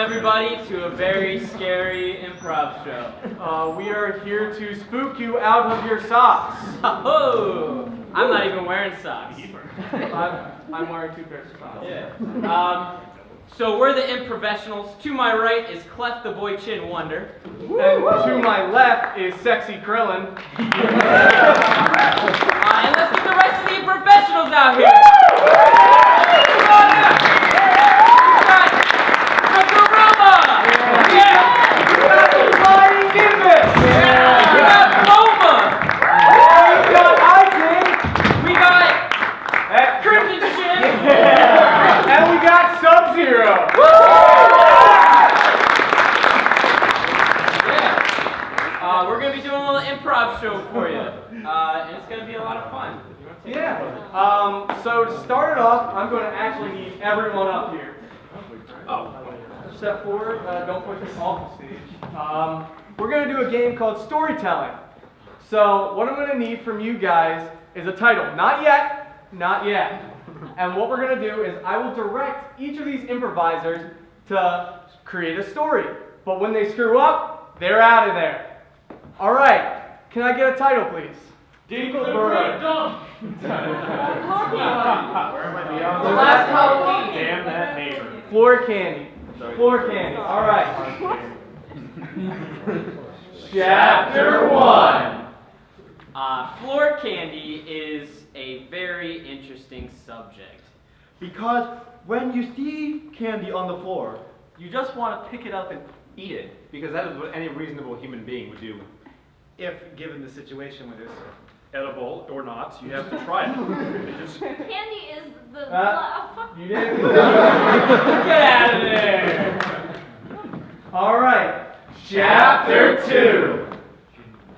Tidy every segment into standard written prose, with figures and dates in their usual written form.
everybody to a very scary improv show. We are here to spook you out of your socks. Oh, I'm not even wearing socks. I'm wearing 2 pairs of socks. Yeah. So we're the Improvessionals. To my right is Clef the Boy Chin Wonder. And to my left is Sexy Krillin. And let's get the rest of the Improvessionals out here. And we got Sub-Zero. Yeah. We're going to be doing a little improv show for you. And it's going to be a lot of fun. Yeah. So to start it off, I'm going to actually need everyone up here. Step forward. Don't push us off the stage. We're going to do a game called storytelling. So what I'm going to need from you guys is a title. Not yet. Not yet. And what we're going to do is I will direct each of these improvisers to create a story. But when they screw up, they're out of there. All right. Can I get a title, please? Dinkelberg. The last Halloween. Damn that neighbor. Floor candy. Floor candy. All right. Chapter 1. Floor candy is a very interesting subject. Because when you see candy on the floor, you just want to pick it up and eat it. Because that is what any reasonable human being would do. If given the situation with this. Edible or not, you have to try it. Candy is the You didn't. Get out of there. All right. Chapter 2.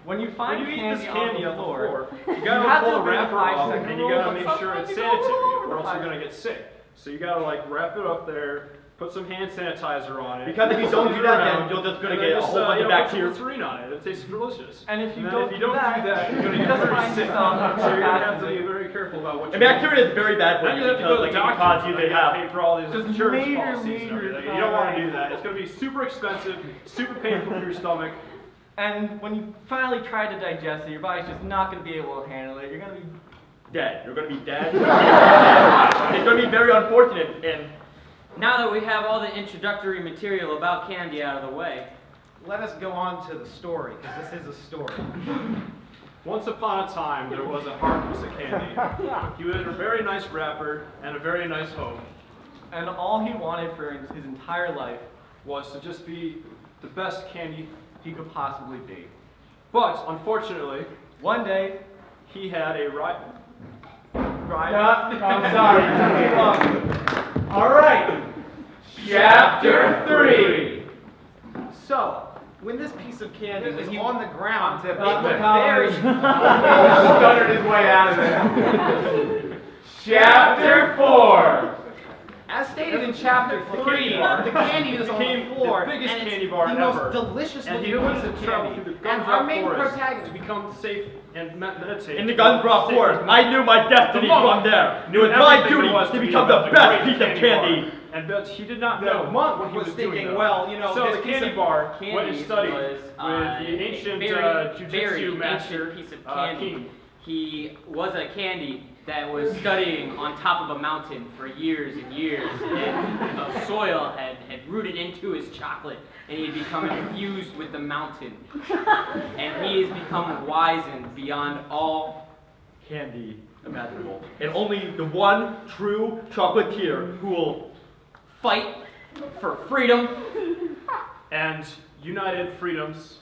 When you find When you eat candy, this candy on the floor, you gotta have pull to the wrapper verify off second and you rule, gotta but make sure sometimes it's you go sanitary, over or else the you're gonna get sick. So you gotta like wrap it up there, put some hand sanitizer on it. Because if you don't do that, then you're just gonna get a whole bunch of bacteria. Put some Listerine on it. It tastes delicious. And if you then don't if you do don't that, do that, you're gonna get just very find sick. yourself So you're gonna have to actively. be very careful about what you And bacteria is very bad for Then you you have to go because to the like, it doctor. can cause you to They have pay for all these just insurance major, policies and everything. You don't want to do that. It's gonna be super expensive, super painful for your stomach. And when you finally try to digest it, your body's just not going to be able to handle it. You're going to be dead. You're going to be dead. It's going to be very unfortunate. And Now that we have all the introductory material about candy out of the way, Let us go on to the story, because this is a story. Once upon a time, there was a hard piece of candy. He had a very nice wrapper and a very nice home. and all he wanted for his entire life Was to just be the best candy he could possibly be. But, unfortunately, one day, he had a rival. I'm sorry. All right. Chapter 3. So, when this piece of candy was on the ground, it Not the looked very very... stuttered his way out of there. Chapter 4. As stated in chapter 3, the candy is on the Became floor, the biggest and it's candy bar the ever. most delicious And he looking wanted piece to of travel candy. through the And Gundrop our main forest protagonist... to become safe and meditate. in the Gundrop Forest, I knew my destiny from there. It was my Everything duty was to be become about the the best great piece of candy. bar. And but he did not The know monk what he was was doing. thinking, though. well, you know, so this the piece candy of bar candy went and studied was with the ancient very jujitsu master ancient piece of candy. king. He was a candy that was studying on top of a mountain for years and years, and soil had rooted into his chocolate, and he had become infused with the mountain, and he has become wizened beyond all Candy imaginable. And only the one true chocolatier who will fight for freedom. And United Freedoms.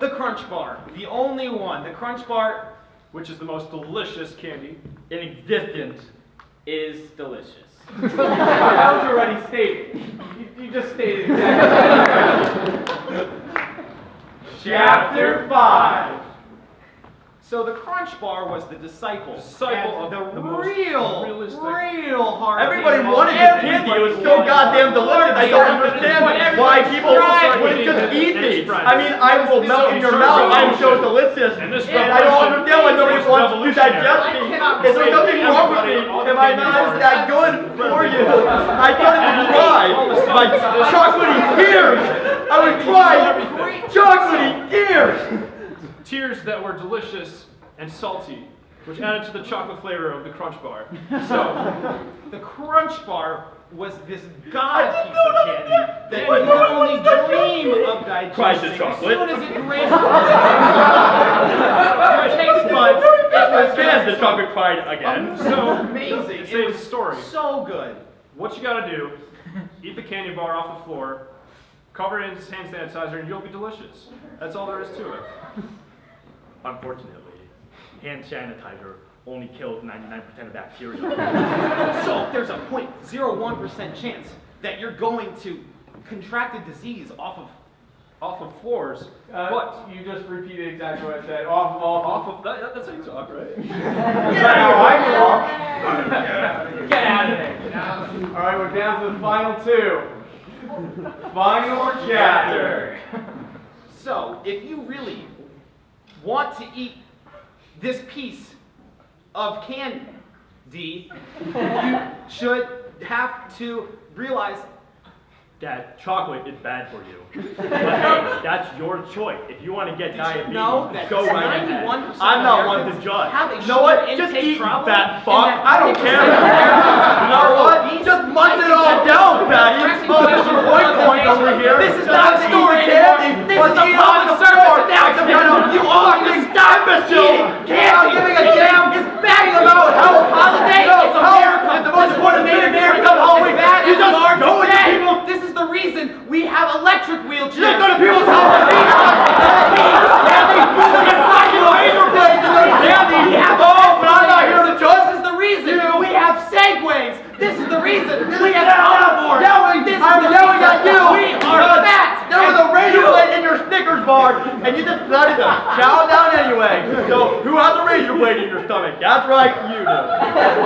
The Crunch Bar. The only one. The Crunch Bar... Which is the most delicious candy. in existence. Is delicious. That was already stated. You just stated exactly. Chapter 5. So the Crunch Bar was the disciple. Disciple and of the the most real hard. Everybody thing. wanted this candy. It was so goddamn delicious. I don't understand why people wouldn't just eat these. I mean, I will melt in your mouth. I'm so delicious. And I don't understand why nobody wants to digest me. Is there something wrong with me? Am I not that good for you? I can't even cry. My chocolatey tears. I would cry chocolatey tears. Tears that were delicious and salty, which added to the chocolate flavor of the Crunch Bar. So, The Crunch Bar was this god piece of candy that you could only dream of digesting. Cried the chocolate. As soon as it grazed your taste buds, it was Again, the chocolate cried again. so amazing. It's It a was story. so good. What you gotta do, eat the candy bar off the floor, cover it in hand sanitizer, and you'll be delicious. That's all there is to it. Unfortunately, hand sanitizer only kills 99% of bacteria. So there's a 0.01% chance that you're going to contract a disease off of floors. What? You just repeated exactly what I said. Off of. That's how you talk, right? That's how I talk. Get out of there. All right, we're down to the final two. Final chapter. So if you really want to eat this piece of candy, you should have to realize That chocolate is bad for you. But hey, that's your choice. If you want to get diabetes, know that go right ahead. 91% I'm not one to Americans judge. have a You know what? sugar Just intake eat, problem, fat and fuck. that I don't 50% care. of You know what? These Just munch it all down, fatty. Oh, there's your point over here. This is not story candy. This is a public service announcement. You all need to stop imbecile. candy. Giving a damn is bagging about health holiday. It's America. It's the most important day in America. Halloween. Bad You as just are go with the today. people. This is the reason we have electric wheelchairs. You just go to people's houses. We have all, but I'm not here to judge. This is the reason we have segways. This is the reason we have hoverboards. I'm yelling at you. We are fat. There was a razor blade in your Snickers bar, and you decided to chow down anyway. So who has a razor blade in your stomach? That's right, you do.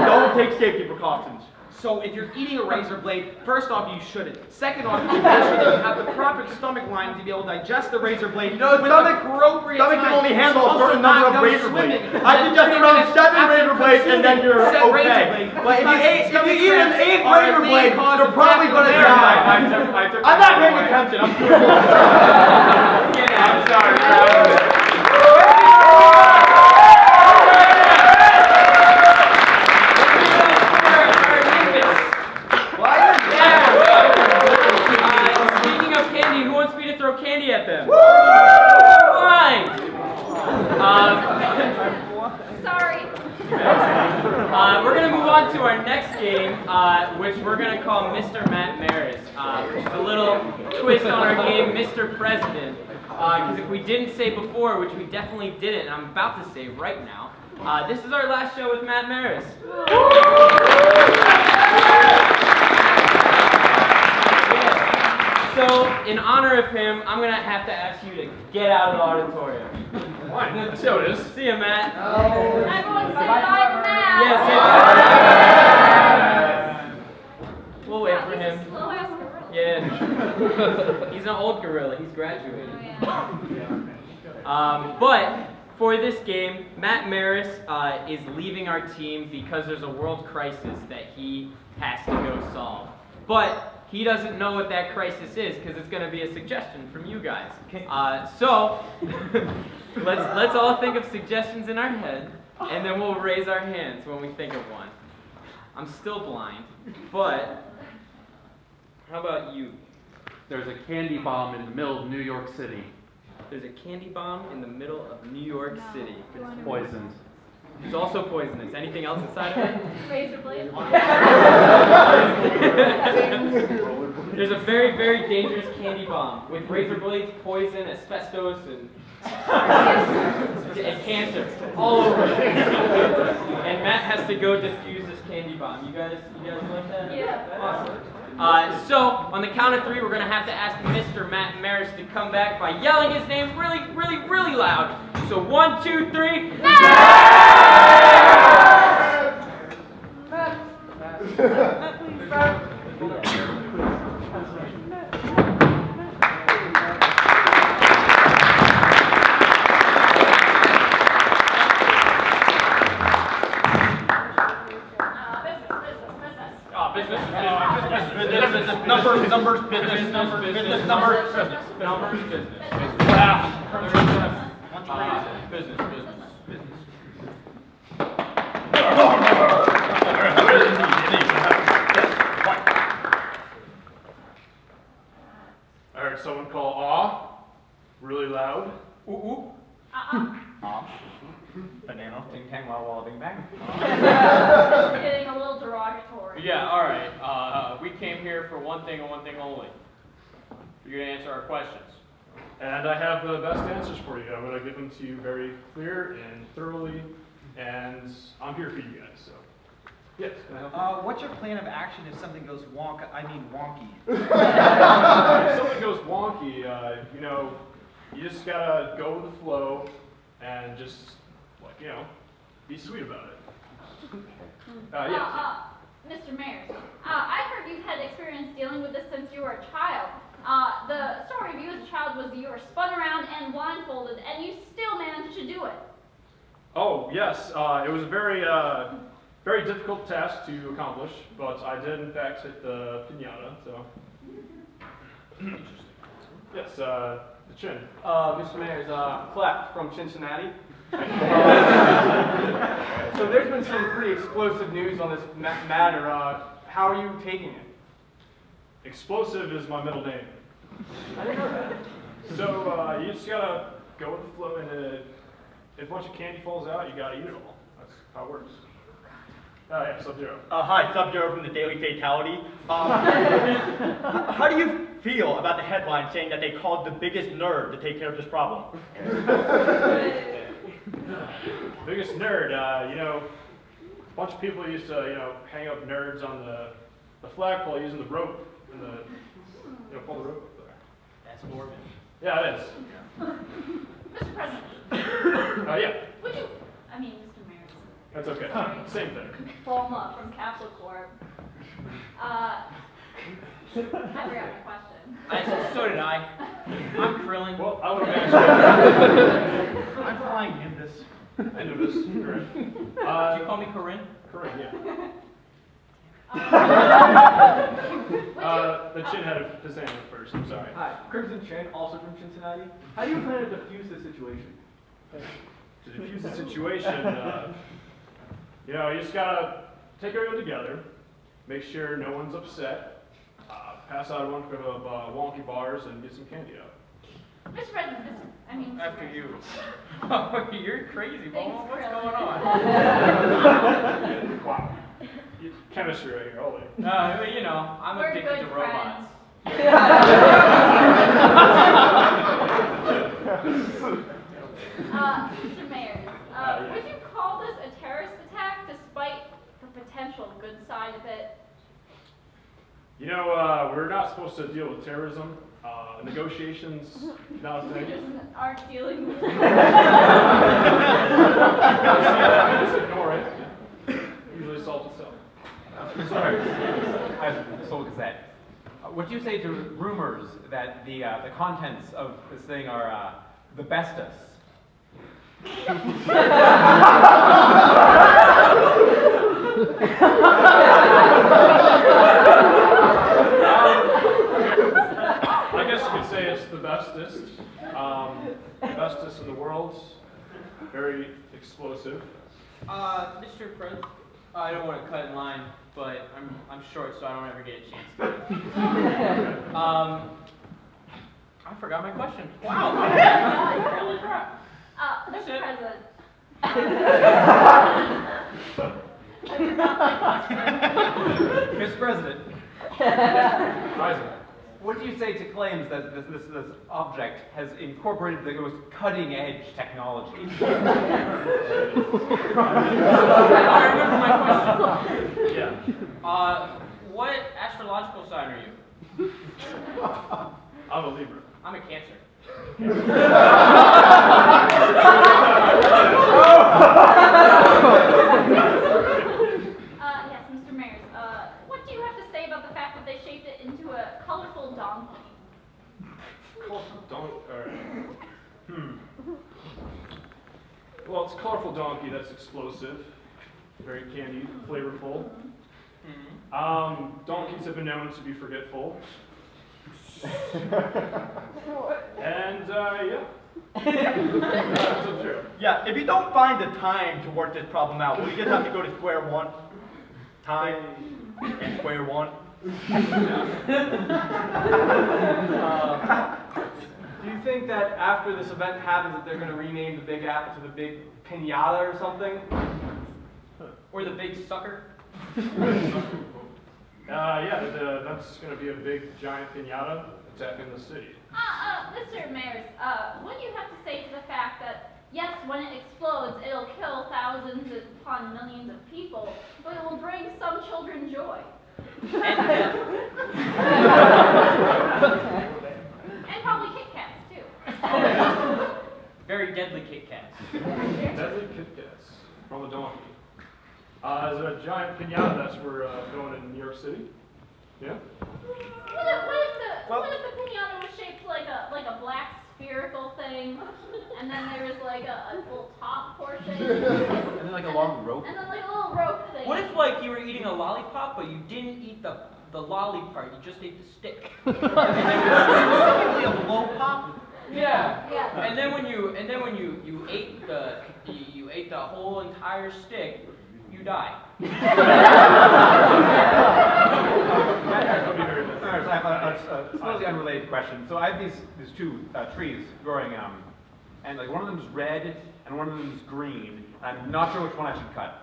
Don't take safety precautions. So if you're eating a razor blade, first off, you shouldn't. Second off, you make sure that you have the proper stomach lining to be able to digest the razor blade. You know, with stomach appropriate can time. only handle a Also certain not number of go razor blades. swimming. I suggest 30 around minutes 7 after razor blades, and then you're said razor okay. blade. But if you eat an 8th Are a razor leading blade, cause you're of probably death in going to America. die. I'm not paying attention. I'm I'm sorry. Speaking of candy, who wants me to throw candy at them? Fine. Sorry. We're gonna move on to our next game, which we're gonna call Mr. Matt Maris, which is a little twist on our game, Mr. President. Because if we didn't say before, which we definitely didn't, and I'm about to say right now, this is our last show with Matt Maris. Yeah. So, in honor of him, I'm gonna have to ask you to get out of the auditorium. Why? That's how it is. See ya, Matt. Everyone say bye to Matt. Yeah, say bye. We'll wait for him. He's a slow-ass gorilla. Yeah. He's an old gorilla. He's graduated. Oh, yeah. But for this game, Matt Maris is leaving our team because there's a world crisis that he has to go solve. But he doesn't know what that crisis is because it's going to be a suggestion from you guys. So let's all think of suggestions in our head, and then we'll raise our hands when we think of one. I'm still blind, but how about you? There's a candy bomb in the middle of New York City. There's a candy bomb in the middle of New York City. It's poisoned. It's also poisonous. Anything else inside of it? Razor blade. There's a very, very dangerous candy bomb with razor blades, poison, asbestos, and cancer all over it. And Matt has to go defuse this candy bomb. You guys like that? Yeah. Awesome. So, on the count of 3, we're going to have to ask Mr. Matt Maris to come back by yelling his name really, really, really loud. So 1, 2, 3. Numbers, business. I heard someone call aw really loud. Ooh, ooh. Banana. Ding tang walla walla bing bang. Getting a little derogatory. Yeah, all right. We came here for one thing and one thing only. You're gonna answer our questions. And I have the best answers for you. I'm going to give them to you very clear and thoroughly, and I'm here for you guys. So, yes, can I help you? What's your plan of action if something goes wonky? If something goes wonky, you know, you just gotta go with the flow and just, like, you know, be sweet about it. Yeah. Mr. Mayers, I heard you've had experience dealing with this since you were a child. The story of you as a child was you were spun around and blindfolded, and you still managed to do it. Oh, yes, it was a very, very difficult task to accomplish, but I did in fact hit the pinata, so. Yes, the chin. Mr. Mayers, Clef from Cincinnati. So there's been some pretty explosive news on this matter. How are you taking it? Explosive is my middle name. So you just gotta go with the flow, and if a bunch of candy falls out, you gotta eat it all. That's how it works. Yeah, Sub-Zero. Hi, Sub-Zero from the Daily Fatality. How do you feel about the headline saying that they called the biggest nerd to take care of this problem? Biggest nerd, you know, a bunch of people used to, you know, hang up nerds on the flagpole using the rope and pull the rope up there. That's morbid. Yeah, it is. Mr. President, Yeah, would you, Mr. Mayers, that's okay. Same thing. Bulma from Capsule Corp. I forgot my question. So did I. I'm Krillin. Well, I would have asked I'm flying Nimbus. you. Nimbus, correct. Did you call me Corinne? Correct, yeah. Would The chin had his hand up first, I'm sorry. Hi, Crimson Chen, also from Cincinnati. How do you plan to defuse the situation? To defuse the situation, you know, you just gotta take everyone together, make sure no one's upset, pass out a bunch of wonky bars, and get some candy out. Mr. President, Mr. After Mayers. you. Oh, you're crazy, Thanks, Bulma. What's Krillin. going on? Wow. Chemistry right here, holy. You know, I'm We're addicted good to robots. Mr. Mayers, would you call this a terrorist attack despite the potential good side of it? You know, we're not supposed to deal with terrorism. Negotiations, not a thing. Just aren't dealing with it. Just ignore it. Usually solves itself. Sorry. Soul Gazette. What do you say to rumors that the contents of this thing are the bestest? I guess you could say it's the bestest. Bestest in the world. Very explosive. Mr. President, I don't want to cut in line, but I'm short, so I don't ever get a chance to. I forgot my question. Wow. Holy crap. Mr. it. President. Mr. President, Rising. what do you say to claims that this object has incorporated the most cutting-edge technology? I remember my question. Yeah. What astrological sign are you? I'm a Libra. I'm a Cancer. about the fact that they shaped it into a colorful donkey? Well, it's a colorful donkey that's explosive, very candy, flavorful. Donkeys have been known to be forgetful. And, yeah. That's true. Yeah, if you don't find the time to work this problem out, we just have to go to square one. Time and square one. Do you think that after this event happens that they're going to rename the Big Apple to the Big Pinata or something? Or the big sucker? Yeah, that's going to be a big, giant piñata attacking the city. Mr. Mayers, what do you have to say to the fact that, yes, when it explodes, it'll kill thousands upon millions of people, but it will bring some children joy? And And probably Kit Kats, too. very deadly Kit Kats. Deadly Kit Kats from the donkey. There's a giant piñata that's we're going in New York City. Yeah? What if the piñata was shaped like a black spherical thing, and then there was like a little top portion, And then like a long rope. and then like a little rope thing? What if like you were eating a lollipop, but you didn't eat the lolly part, you just ate the stick? And then specifically a low pop? Yeah. Yeah. And then when you ate you ate the whole entire stick, you die. I have a slightly unrelated question. So I have these two trees growing, and like one of them is red and one of them is green. I'm not sure which one I should cut.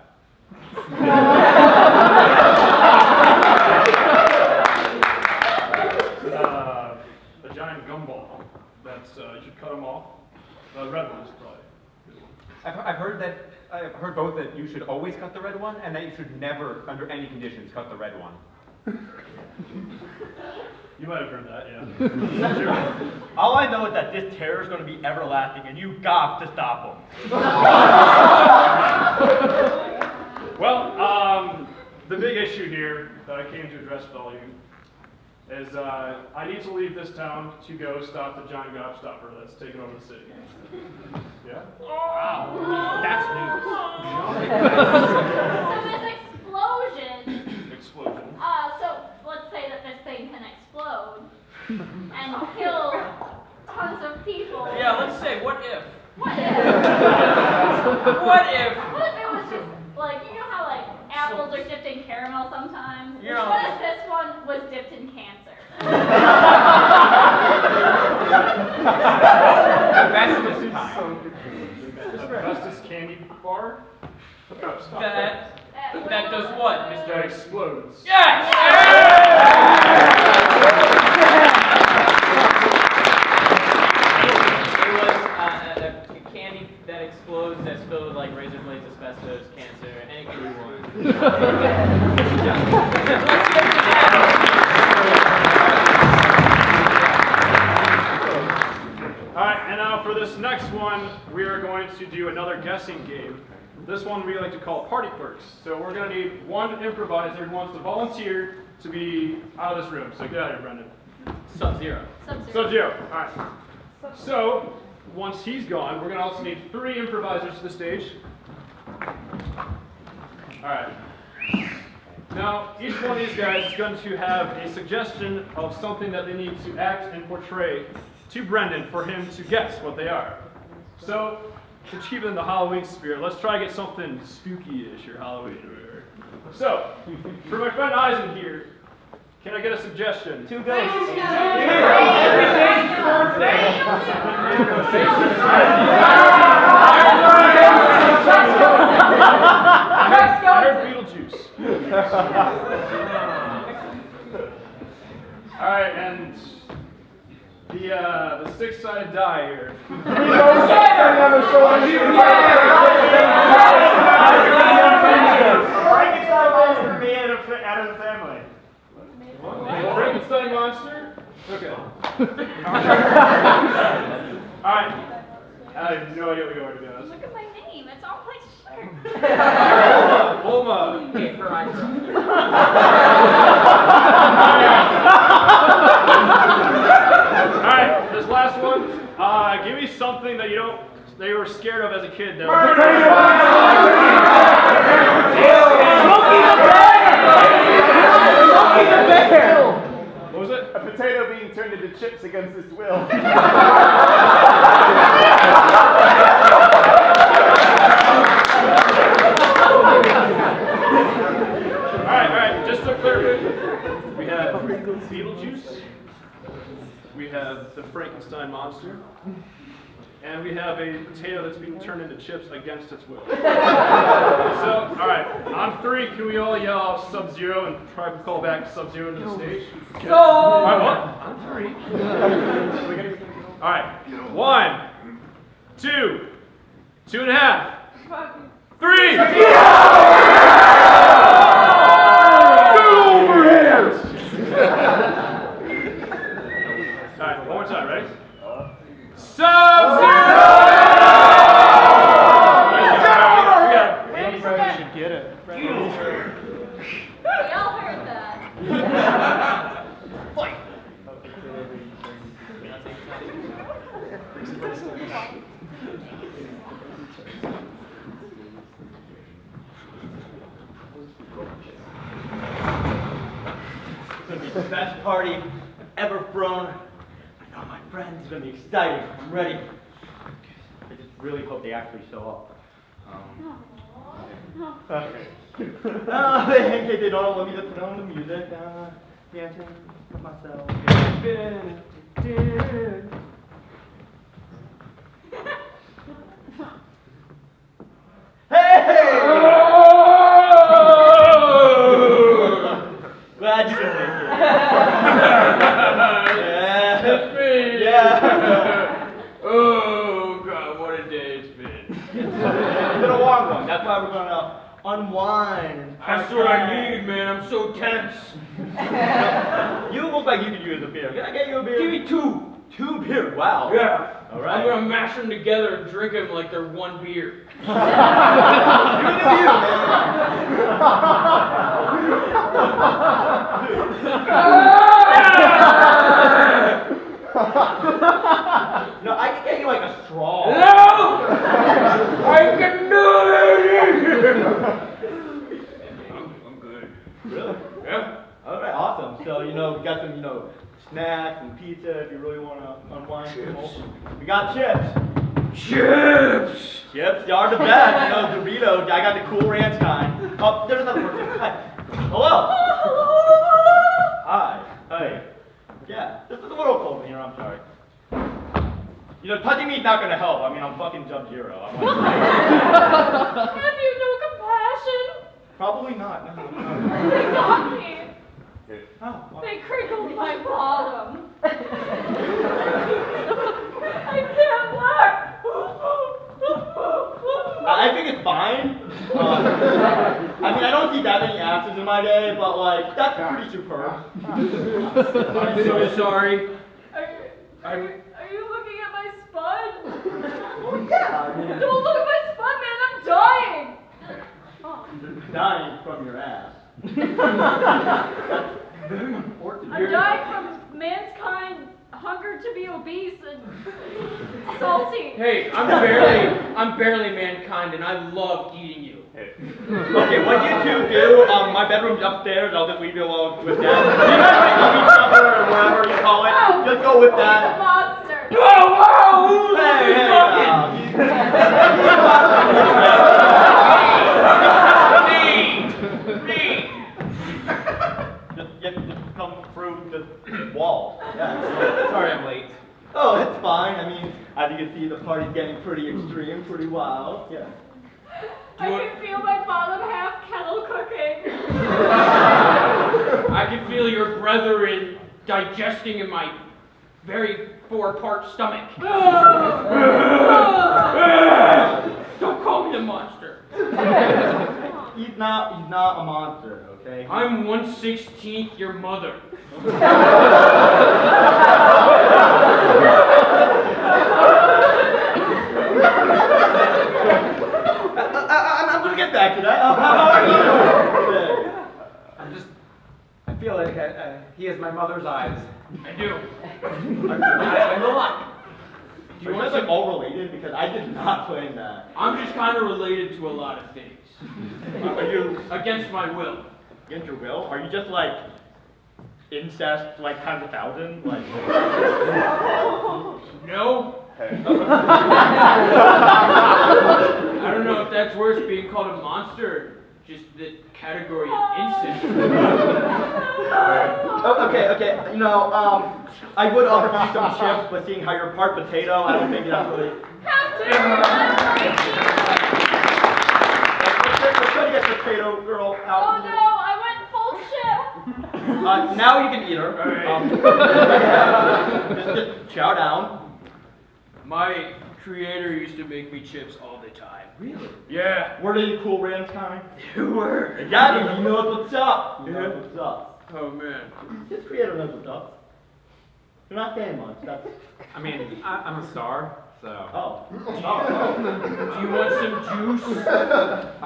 A giant gumball. That's you should cut them off. The red one is probably. I've heard both that you should always cut the red one and that you should never, under any conditions, cut the red one. You might have heard that, yeah. All I know is that this terror is going to be everlasting, and you got to stop him. Well, the big issue here that I came to address with all of you is I need to leave this town to go stop the giant gobstopper that's taking over the city. Yeah? Wow, that's So this explosion. So let's say that this thing can explode and kill tons of people. Yeah, let's say, what if? What if? What if? What if it was just like, you know how like apples are dipped in caramel sometimes? Yeah. What if this one was dipped in cancer? Asbestos candy bar? Oh, stop That does what, That Mr. explodes. Yes! It was a candy that explodes that's filled with like razor blades, asbestos, cancer, anything you want. Alright, and now for this next one, we are going to do another guessing game. This one we like to call Party Quirks. So we're going to need one improviser who wants to volunteer to be out of this room. So get out of here, Brendan. Sub-Zero. Sub-Zero. Alright. So, once he's gone, we're going to also need 3 improvisers to the stage. Alright. Now, each one of these guys is going to have a suggestion of something that they need to act and portray to Brendan for him to guess what they are. So, to keep it in the Halloween spirit, let's try to get something spooky-ish or Halloween or whatever. So, for my friend Eisen here, can I get a suggestion? 2 ghosts. I heard Beetlejuice. Alright, and the 6-sided die here. Out of the family. Frankenstein monster? Okay. Alright. I have no idea what we're going to be honest. Look at my name. It's on my shirt. Bulma. Okay, her eyes are up. Give me something that you were scared of as a kid. That What was it? A potato being turned into chips against its will. Alright, just to clarify, we have Beetlejuice, we have the Frankenstein monster, and we have a potato that's being turned into chips against its will. So, alright, on 3, can we all yell out Sub-Zero and try to call back Sub-Zero into the stage? So, Alright, what? On 3. Alright, 1, 2, 2.5, 3! Alright, one more time, ready? Sub-Zero! Get it. We all heard that. It's gonna be the best party I've ever thrown. I know my friends, it's gonna be exciting. I'm ready. I just really hope they actually show up. In case they don't let me just put on the music, dancing with myself. Hey! Glad you can make it. Yeah. It's me. Yeah. Oh God, what a day it's been. It's been a long one. That's why we're gonna unwind. That's what I need, man. I'm so tense. You look like you could use a beer. Can I get you a beer? Give me 2. 2 beer. Wow. Yeah. All right. I'm gonna mash them together and drink them like they're one beer. Give me the beer, man. No, I can get you like a straw. No! I can do it! I'm good. Really? Yeah. All right, awesome. So, we got some, snacks and pizza if you really want to unwind. Chips. We got chips. Chips! Chips, they are the best. Doritos. I got the Cool Ranch kind. Oh, there's another person. Hi. Hello. Hi. Hey. Yeah, this is a little cold in here. I'm sorry. Touching me is not gonna help. I mean, I'm fucking Sub-Zero. Have you no compassion? Probably not. No. They got me. Oh, well. They crinkled my bottom. I can't look. I think it's fine. I mean, I don't see that many asses in my day, but that's pretty superb. I'm so sorry. Are you looking at my spud? Oh yeah. I mean, Don't look at my spud, man. I'm dying. you're dying from your ass. Very important. I'm dying from mankind hunger to be obese and salty. Hey, I'm barely mankind, and I love eating you. Okay, what you two do, my bedroom's upstairs, I'll just leave you alone with that. You guys want to eat each other or whatever you call it, just go with He's a that. monster. Oh, wow! Who's Hey, talking? Me! Just come through the wall. Yeah. Sorry I'm late. Oh, it's fine. I mean, as you can see, the party's getting pretty extreme, pretty wild. Yeah. I can feel my bottom half kettle cooking. I can feel your brethren digesting in my very four-part stomach. Don't call me a monster. He's not a monster, okay? I'm 1/16 your mother. I'm gonna get back to that. How are you? I feel like he has my mother's eyes. I do. I know a lot. Do Are you you guys want like all related? Because I did not plan that. I'm just kind of related to a lot of things. Are you Against my will. against your will? Are you just like incest like times 1,000? Like No. I don't know if that's worse, being called a monster, just the category of incest. Oh, okay. You know, I would offer you some chips, but seeing how you're part potato, I don't think that's really. Let's try to get potato girl out. Oh no, I went full chip. Now you can eat her. Just chow down. My creator used to make me chips all the time. Really? Yeah. Were they Cool Ranch kind? They were. Yeah, he knows what's up. He knows what's up. Oh man. His creator knows what's up. You're not saying much. That's. I mean, I'm a star, so. Oh. Do you want some juice? A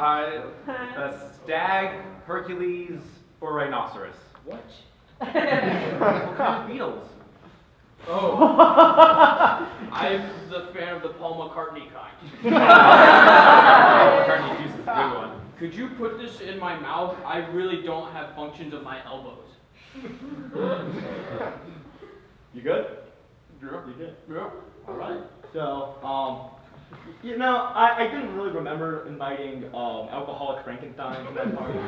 stag, Hercules, or rhinoceros. What? What kind of beetles? Oh. I'm the fan of the Paul McCartney kind. McCartney juice is a good one. Could you put this in my mouth? I really don't have functions of my elbows. You good? Yeah. You good? Yeah. All right. So, you know, I didn't really remember inviting alcoholic Frankenstein to that party.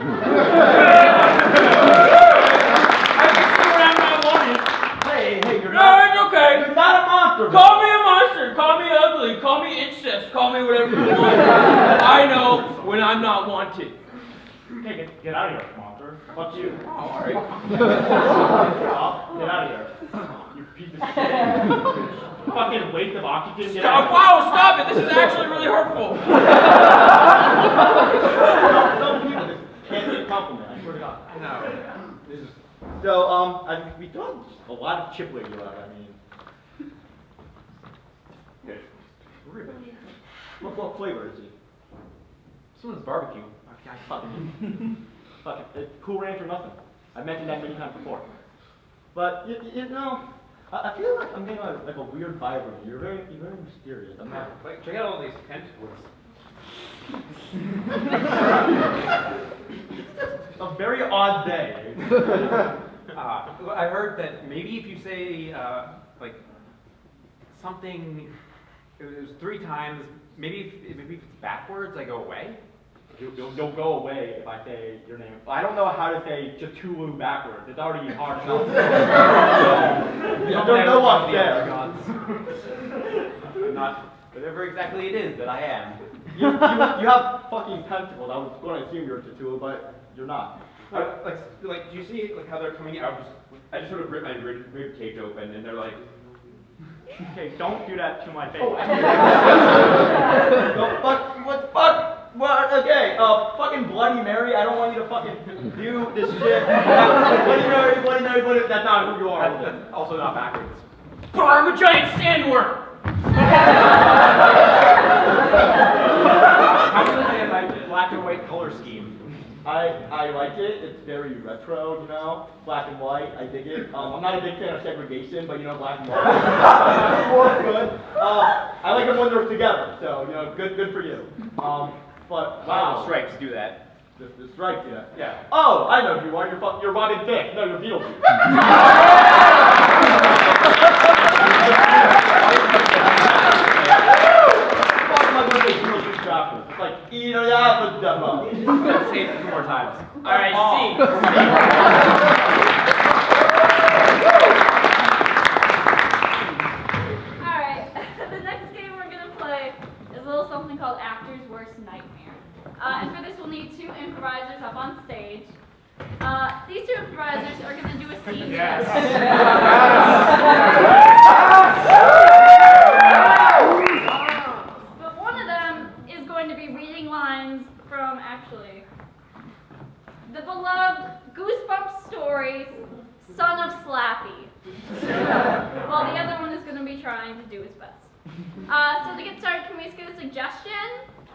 Hey, you're No, not. it's okay. You're not a monster. Call me a monster. Call me ugly. Call me incest. Call me whatever you want. I know when I'm not wanted. Hey, get out of here, monster. Fuck you. Oh, all right. Get out of here. You piece of shit. Fucking waste of oxygen. Get out Stop! of Wow! Stop it! This is actually really hurtful. Some people just can't get a compliment. I swear to God. No. So, we done a lot of chip wig you out. I mean, what flavor is he? This one's barbecue. Okay, fuck it. Cool Ranch or nothing. I've mentioned that many times before. But you know, I feel like I'm getting like a weird vibe from you. You're very mysterious. I'm not. Like, check out all these tentacles. It's a very odd day. I heard that maybe if you say like something, it was 3 times. Maybe if it's backwards, I go away. You'll go away if I say your name. I don't know how to say Cthulhu backwards. It's already hard enough. There's no one there. I'm not whatever exactly it is that I am. You have fucking tentacles. I was going to assume you're a Cthulhu, but you're not. Like, do you see like how they're coming out? I just sort of rip my rib cage open, and they're like. Okay, don't do that to my face. Oh, What? Okay, fucking Bloody Mary. I don't want you to fucking do this shit. Bloody Mary, that's not who you are. That's also not backwards. But I'm a giant sandworm. How do you say my black and white color scheme? I like it. It's very retro, you know, black and white. I dig it. I'm not a big fan of segregation, but you know, black and white. It's good. I like them when they're together. So you know, good for you. But wow, Stripes do that. the stripes, yeah. Yeah. Oh, I know who you are. You're Robin Thicke. No, you're Beetlejuice. It's like, eat it out with them up. Let's say it 2 more times. All right, see. All right, the next game we're gonna play is a little something called Actor's Worst Nightmare. And for this, we'll need 2 improvisers up on stage. These 2 improvisers are gonna do a scene test. But one of them is going to be reading lines from actually the beloved Goosebumps story, Son of Slappy. While the other one is going to be trying to do his best. So to get started, can we just get a suggestion?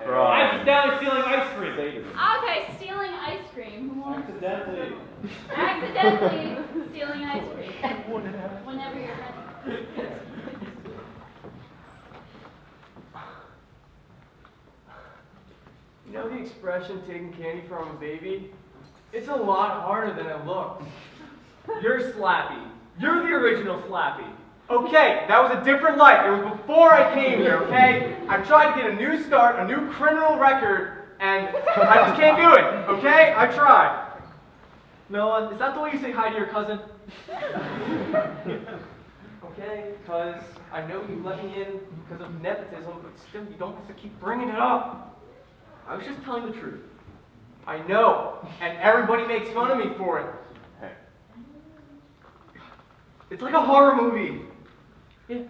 Accidentally stealing ice cream. Okay, stealing ice cream. Who wants Accidentally. accidentally stealing ice cream? Whenever you're ready. You know the expression taking candy from a baby? It's a lot harder than it looks. You're Slappy. You're the original Slappy. Okay, that was a different life. It was before I came here, okay? I tried to get a new start, a new criminal record, and I just can't do it, okay? I tried. Noah, is that the way you say hi to your cousin? Okay, because I know you let me in because of nepotism, but still you don't have to keep bringing it up. I was just telling the truth. I know, and everybody makes fun of me for it. It's like a horror movie.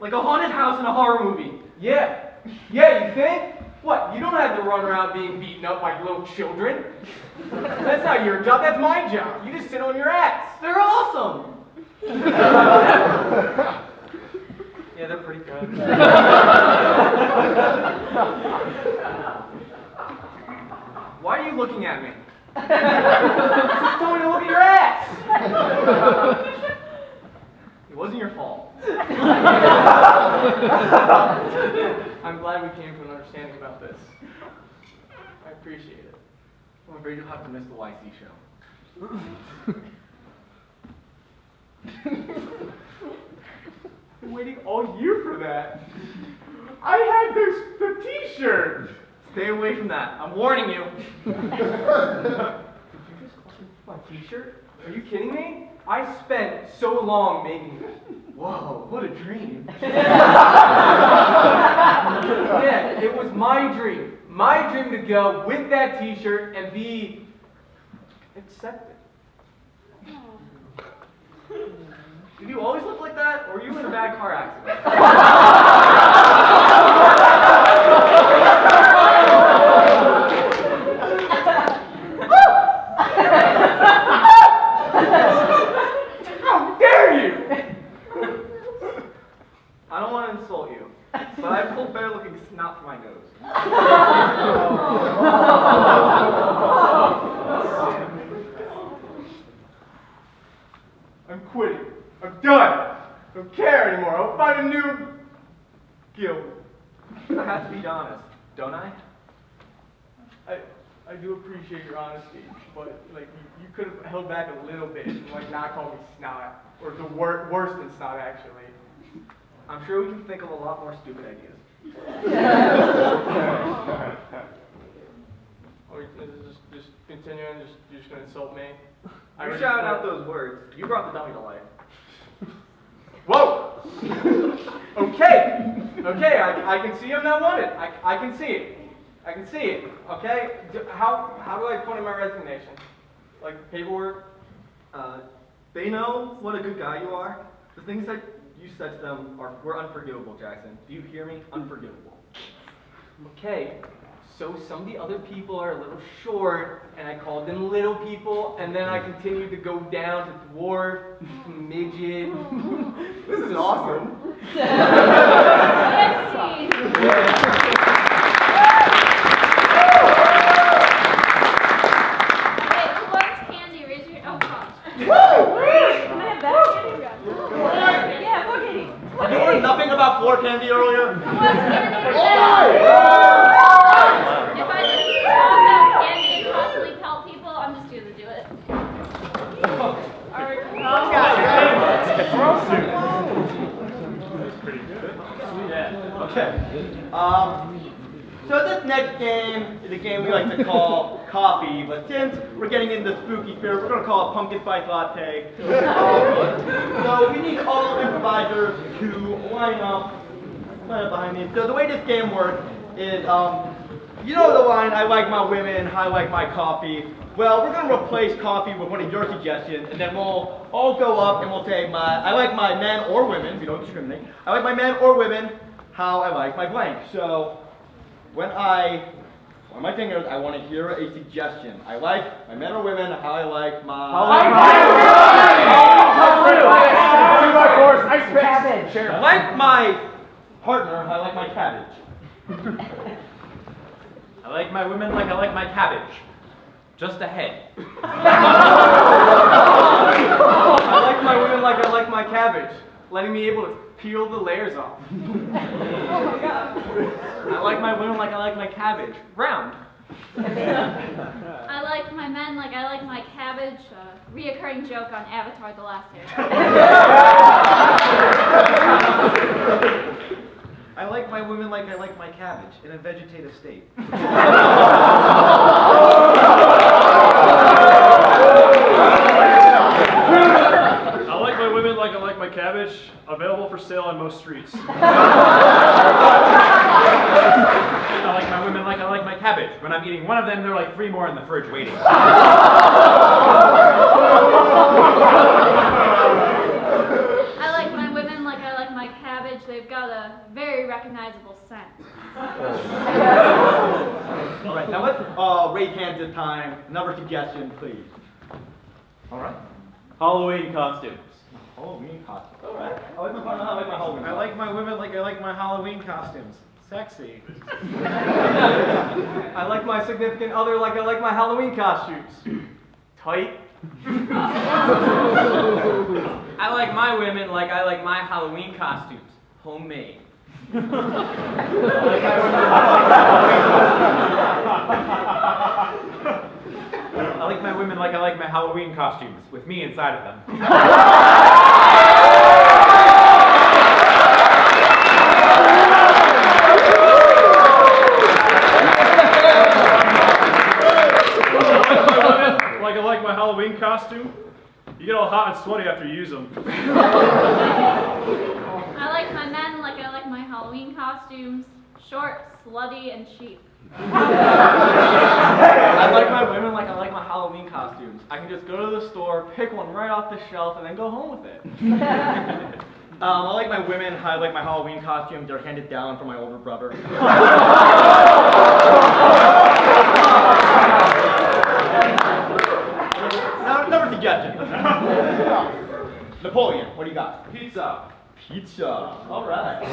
Like a haunted house in a horror movie. Yeah, you think? What, you don't have to run around being beaten up like little children. That's not your job, that's my job. You just sit on your ass. They're awesome. Yeah, they're pretty good. Why are you looking at me? Just told me to look at your ass. It wasn't your fault. I'm glad we came to an understanding about this. I appreciate it. I'm afraid you'll have to miss the YC show. Been waiting all year for that. I had the t-shirt. Stay away from that. I'm warning you. Did you just call me my t-shirt? Are you kidding me? I spent so long making it. Whoa, what a dream. Yeah, it was my dream. My dream to go with that t-shirt and be accepted. Did you always look like that, or were you in a bad car accident? How dare you! I don't want to insult you, but I pulled bear-looking snot from my nose. I'm quitting. I'm done. I don't care anymore. I'll find a new guild. I have to be honest, don't I? I do appreciate your honesty, but like you could have held back a little bit and like not called me snot, or the worse than snot actually. I'm sure we can think of a lot more stupid ideas. Or just continuing, you're just gonna insult me. You shouted out those words. You brought the dummy to life. Whoa! Okay, I can see I'm not wanted. I can see it. I can see it. Okay. How do I put in my resignation? Like paperwork? They know what a good guy you are. The things that you said to them were unforgivable, Jackson. Do you hear me? Unforgivable. Okay. So some of the other people are a little short, and I called them little people, and then I continued to go down to dwarf, midget. This is awesome. Let's see. Okay, who wants candy? Raise your gosh. Can I have that candy? Yeah, go candy. You learned nothing about floor candy earlier? Who wants candy? If I just toss out candy and constantly tell people, I'm just gonna do it. Alright, Okay. So this next game is a game we like to call Coffee, but since we're getting into spooky spirit, we're going to call it Pumpkin Spice Latte. So we need all improvisers to line up behind me. So the way this game works is, you know the line, I like my women, I like my coffee. Well, we're going to replace coffee with one of your suggestions, and then we'll all go up and we'll say, I like my men or women, we don't discriminate. I like my men or women, how I like my blank. So when on my fingers, I want to hear a suggestion. I like my men or women, how I like my... Cabbage. I like my partner, how I like my cabbage. I like my women like I like my cabbage. Just a head. I like my women like I like my cabbage, letting me able to peel the layers off. I like my women like I like my cabbage. Round. I like my men like I like my cabbage, a reoccurring joke on Avatar: The Last Airbender. I like my women like I like my cabbage, in a vegetative state. I like my women like I like my cabbage, available for sale on most streets. I like my women like I like my cabbage. When I'm eating one of them, there are like 3 more in the fridge waiting. I like my women like I like my cabbage. They've got a very recognizable scent. All right, now let's raise hands this time. Another suggestion, please. All right. Halloween costumes. Halloween costume. All right. I like my Halloween. I like my women like I like my Halloween costumes. Sexy. I like my significant other like I like my Halloween costumes. Tight. I like my women like I like my Halloween costumes. Homemade. I like my women like I like my Halloween costumes, with me inside of them. Like I like my Halloween costume. You get all hot and sweaty after you use them. I like my men like I like my Halloween costumes. Short, slutty, and cheap. I like my women like I like my Halloween costumes. I can just go to the store, pick one right off the shelf, and then go home with it. I like my women, I like my Halloween costumes. They're handed down from my older brother. Now, another suggestion. Napoleon, what do you got? Pizza. Pizza. All right.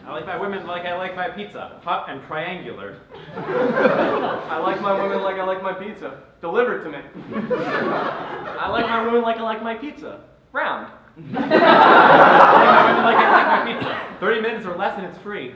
I like my women like I like my pizza, hot and triangular. I like my women like I like my pizza. Delivered to me. I like my women like I like my pizza. Round. I like my women like I like my pizza. 30 minutes or less and it's free.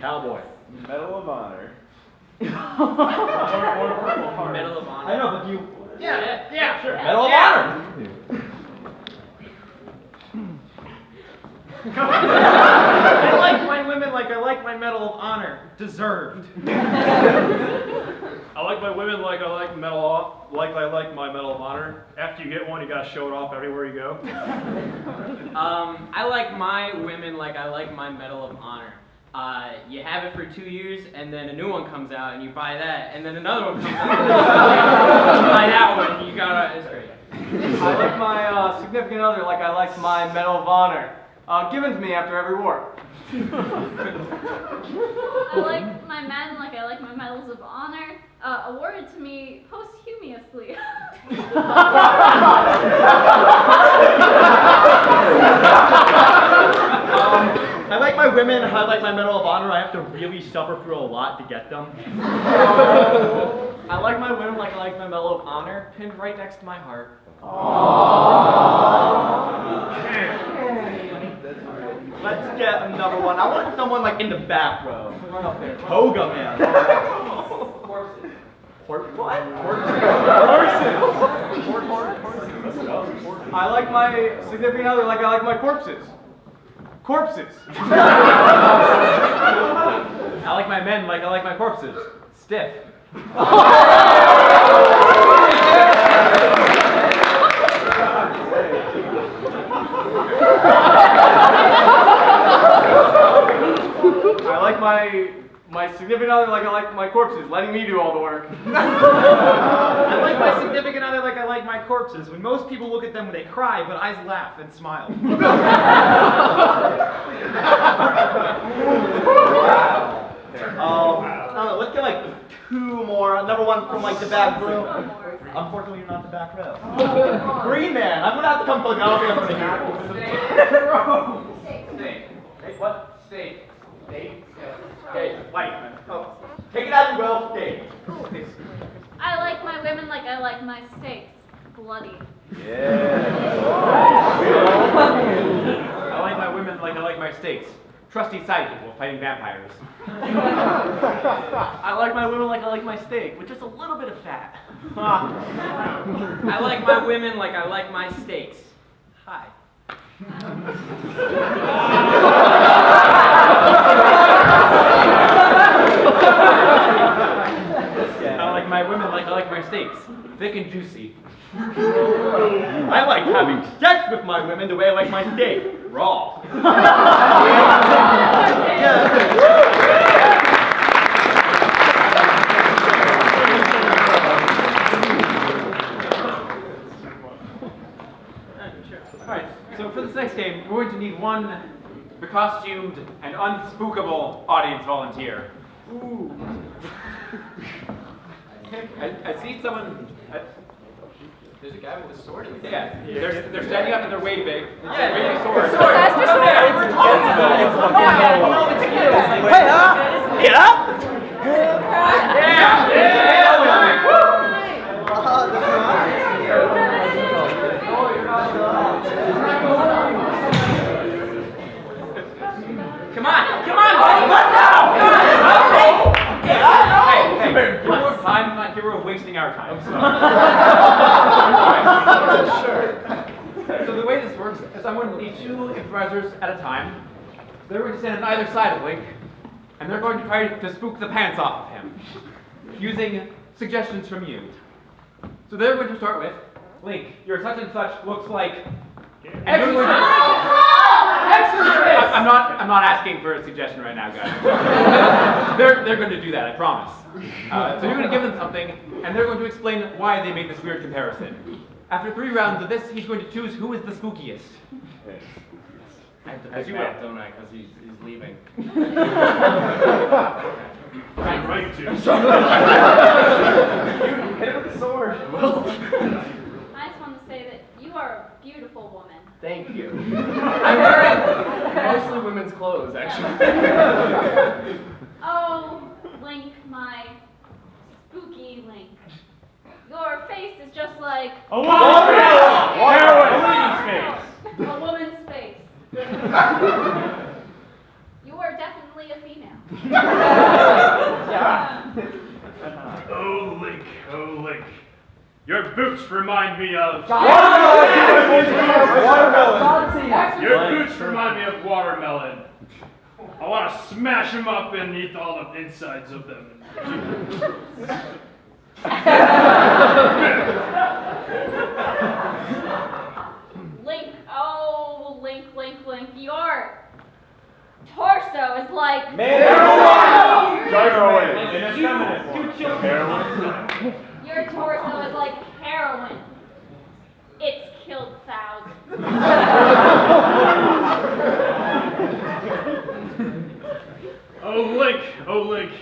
Cowboy. Medal of Honor. Medal of Honor. I know, but you. Yeah, sure. Medal of Honor. I like my women like I like my Medal of Honor. Deserved. I like my women like I like my Medal of Honor. After you get one, you gotta show it off everywhere you go. I like my women like I like my Medal of Honor. You have it for 2 years, and then a new one comes out, and you buy that, and then another one comes out, and you buy that one. You gotta. It's great. I like my significant other like I like my Medal of Honor. Given to me after every war. I like my men like I like my medals of honor, awarded to me posthumously. I like my women, I like my Medal of Honor. I have to really suffer through a lot to get them. I like my women like I like my Medal of Honor, pinned right next to my heart. Let's get another one. I want someone like in the back row. Run up there. Toga man. What? I like my significant other like I like my corpses. Corpses. I like my men like I like my corpses, stiff. I like my significant other like I like my corpses, letting me do all the work. I like my significant other like I like my corpses. When most people look at them, they cry, but I laugh and smile. Let's get like two more. Another one from like the back row. Unfortunately, you're not the back row. Green man. I'm gonna have to come close. I don't think I'm gonna hear it. my steaks bloody. I like my women like I like my steaks. Trusty sidekick while fighting vampires. I like my women like I like my steak, with just a little bit of fat. I like my women like I like my steaks. Hi. I like my women like I like my steaks. Thick and juicy. I like having sex with my women the way I like my steak, raw. Alright, so for this next game, we're going to need one becostumed and unspookable audience volunteer. Ooh. I see someone. There's a guy with a sword in his Yeah, they're standing up and they're waving. They're waving swords. Get up! Come on, what now? Hey, I'm not here, we're wasting our time. So the way this works is I'm going to need 2 improvisers at a time. They're going to stand on either side of Link, and they're going to try to spook the pants off of him, using suggestions from you. So they're going to start with, Link, your such and such looks like... I'm not asking for a suggestion right now, guys. They're going to do that, I promise. So you're going to give them something, and they're going to explain why they made this weird comparison. After 3 rounds of this, he's going to choose who is the spookiest. As you will, don't I? Because he's leaving. I'm right to. Hit him with the sword. I just want to say that you are a beautiful woman. Thank you. I'm wearing mostly women's clothes, actually. Oh, Link, my spooky Link. Your face is just like A woman's face. a woman's face. You are definitely a female. Oh, Link. Your boots remind me of... Watermelon. Your boots remind me of watermelon. I want to smash them up and eat all the insides of them. Link, oh, Link. Your torso is like Your torso is like heroin. It's killed thousands. Oh, Link.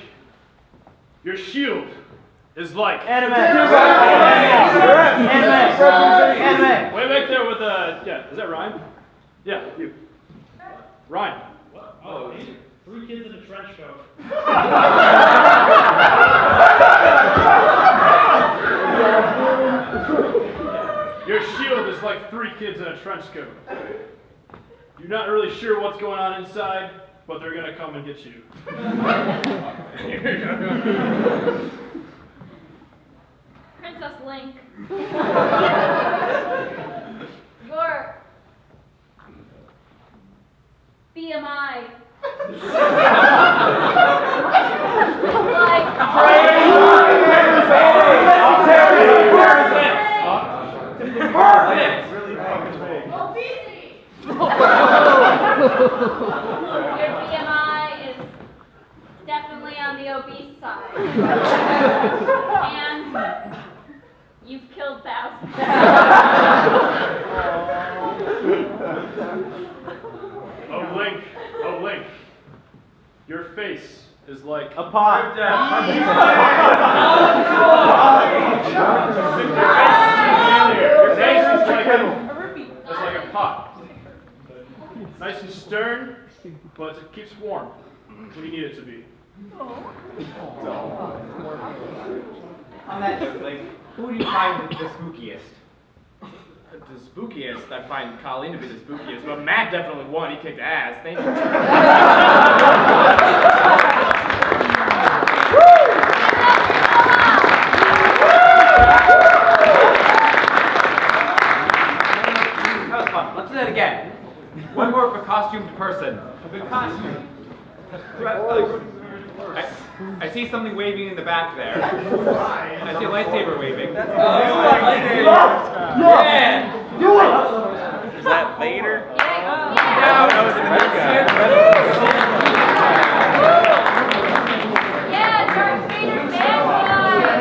Your shield is like... Anime. Way back there with yeah, is that Ryan? Yeah, you. Ryan. Oh, 3 kids in a trench coat. Your shield is like 3 kids in a trench coat. You're not really sure what's going on inside, but they're gonna come and get you. Princess Link. Your BMI is like Perfect! obesity. Your BMI is definitely on the obese side. And you've killed thousands. Oh, Link. Your face is like A pot. Your face is like a pot. Nice and stern, but it keeps warm when you need it to be. On that note, like, Who do you find the spookiest? The spookiest, I find Colleen to be the spookiest, but Matt definitely won. He kicked ass. Thank you. That was fun. Let's do that again. One more for costumed person. The costume. I see something waving in the back there. I see a lightsaber waving. Yeah! Do it! Is that Vader? Yeah, Darth Vader fanboy!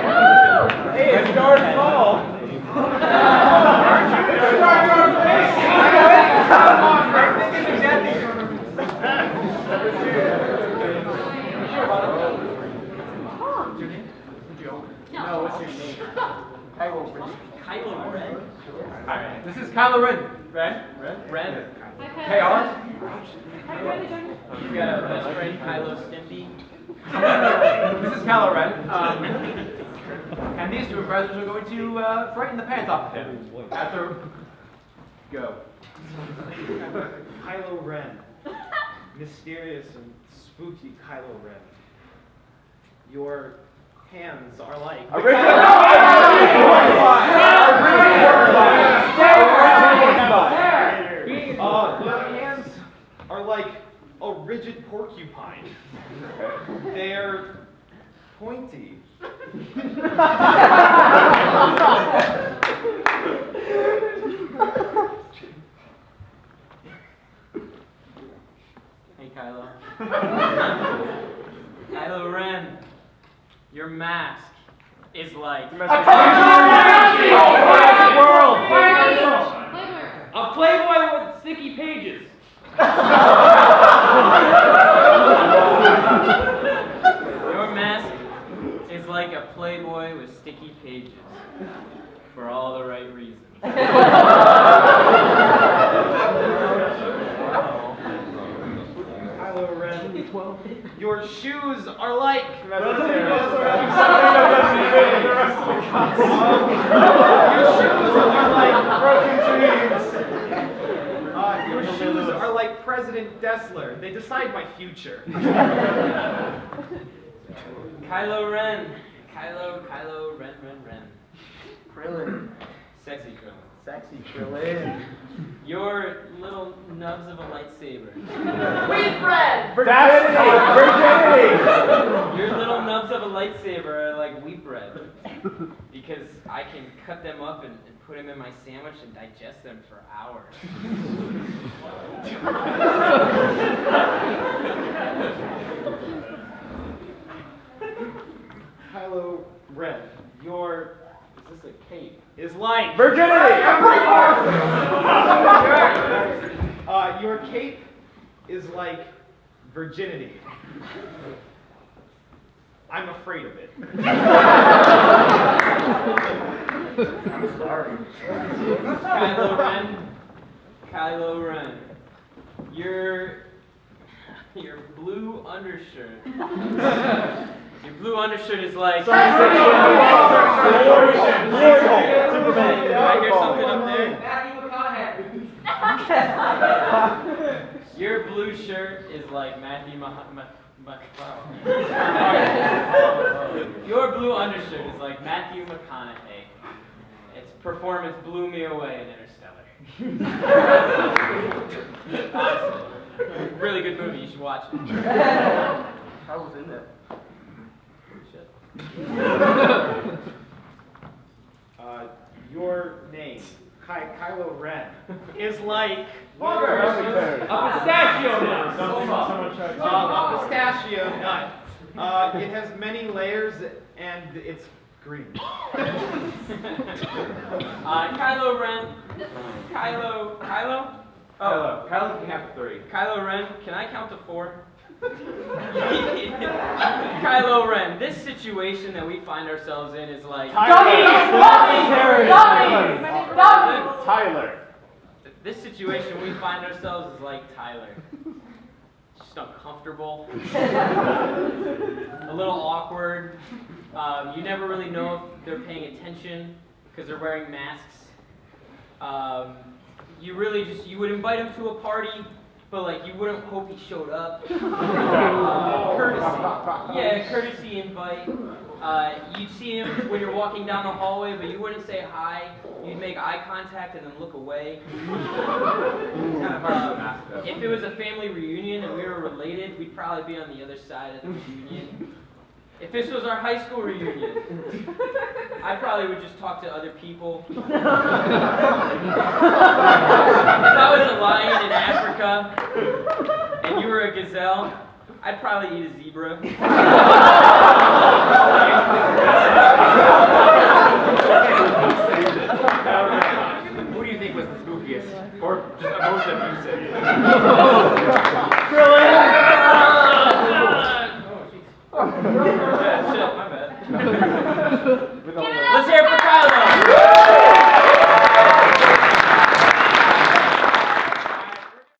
Woo! Hey, it's Darth Maul. No, what's your name? Kylo Ren. Alright, this is Kylo Ren. Ren? KR? You got a best friend, Kylo Stimpy. This is Kylo Ren. And these two brothers are going to frighten the pants off of him. After... Go. Kylo Ren. Mysterious and spooky Kylo Ren. Your hands are like... Your hands are like a rigid porcupine. They're pointy. Hey, Kylo. Kylo Ren, your mask is like a Playboy with sticky pages. Your mask is like a Playboy with sticky pages for all the right reasons. Kylo Ren, your shoes are like... Your shoes are like President Dessler. They decide my future. Kylo Ren. Kylo Ren. Krillin. Sexy Krillin. Sexy Krillin. Your little nubs of a lightsaber. Wheat bread! Virginity! Your little nubs of a lightsaber are like wheat bread. Because I can cut them up and put them in my sandwich and digest them for hours. Kylo Ren, your... Is this a cape? Is like... Virginity! Your cape is like virginity. I'm afraid of it. I'm sorry. Kylo Ren. Your blue undershirt. Your blue undershirt is like... Superman. Did I hear something up there? Your blue shirt is like Matthew Your blue undershirt is like Matthew McConaughey. Its performance blew me away in Interstellar. Honestly, really good movie. You should watch it. I was in that. Your name, Kylo Ren, is like A pistachio nut. A pistachio nut. It has many layers and it's green. Kylo Ren. Kylo? Oh, Kylo can have 3. Kylo Ren, can I count to 4? Kylo Ren, this situation that we find ourselves in is like... Tyler. This situation we find ourselves is like Tyler. just uncomfortable, a little awkward. You never really know if they're paying attention because they're wearing masks. You would invite him to a party, but like you wouldn't hope he showed up. Courtesy invite. You'd see him when you're walking down the hallway, but you wouldn't say hi. You'd make eye contact and then look away. If it was a family reunion and we were related, we'd probably be on the other side of the reunion. If this was our high school reunion, I probably would just talk to other people. If I was a lion in Africa and you were a gazelle, I'd probably eat a zebra. Who do you think was the spookiest? Or just the most abusive? Let's hear it for